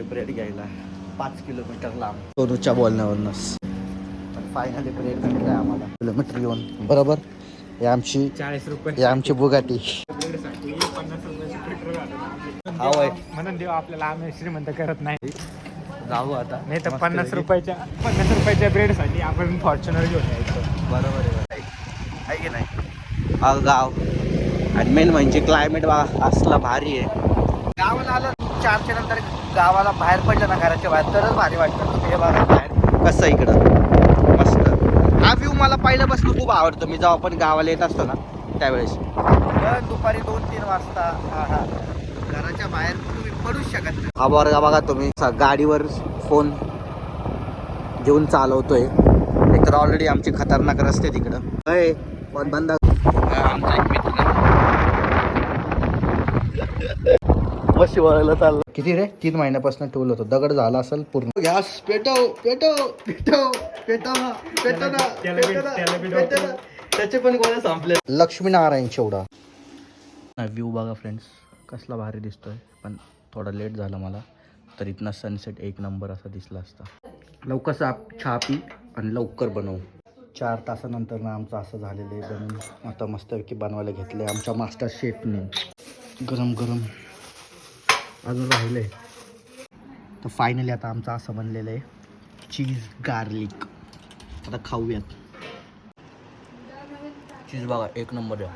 Bread घ्यायला 5 kilometre लांब सोनूच्या बोलण्यावरूनच, पण फायनली ब्रेड भेटला आम्हाला किलोमीटर येऊन. बरोबर, हे आमची 40 रुपये, हे आमची बुगाटी. 50 रुपयाचं पेट्रोल हा वय. म्हणून देऊ आपल्याला, आम्ही श्रीमंत करत नाही. जाऊ आता, नाही तर 50 रुपयाच्या ब्रेडसाठी आपण फॉर्च्युनर घेऊन यायचं. बरोबर आहे की नाही. हा गाव, आणि मेन म्हणजे क्लायमेट बघा असला भारी आहे. गावाला आलं 4च्या नंतर, गावाला बाहेर पडलं ना घराच्या बाहेर तरच भारी वाटतं. हे बघा बाहेर कसं इकडं मस्त. हा व्ह्यू मला पहिल्यापासून खूप आवडतो. मी जेव्हा पण गावाला येत असतो ना त्यावेळेस, दुपारी 2-3 वाजता घराच्या बाहेर तुम्ही पडूच शकत नाही. हा बरं बघा तुम्ही गाडीवर फोन घेऊन चालवतोय. एक तर ऑलरेडी आमचे खतरनाक रस्ते तिकडं. पण बंद. आमचा एक मित्र मशी वळायला चाललं. किती रे, 3 महिन्यापासून ठेवलं होतं. दगड झाला असेल पूर्ण. गॅस पेटव पेटव पेटव पेटव पेटव ना, त्याचे पण गोळ्या संपले. लक्ष्मीनारायण शेवडा. व्ह्यू बघा फ्रेंड्स, कसला भारी दिसतोय. पण थोडा लेट झाला मला, तर इथनं सनसेट एक नंबर असा दिसला असता. लवकर चहा पी आणि लवकर बनवू. 4 तासानंतर ना आमचं असं झालेलं आहे बनवून. आता मस्तपैकी बनवायला घेतलं आहे आमच्या मास्टर शेफने. गरम गरम अजून राहिलं आहे. तर फायनली आता आमचं असं बनलेलं आहे चीज गार्लिक. आता खाऊयात. चीज बघा एक नंबर आहे.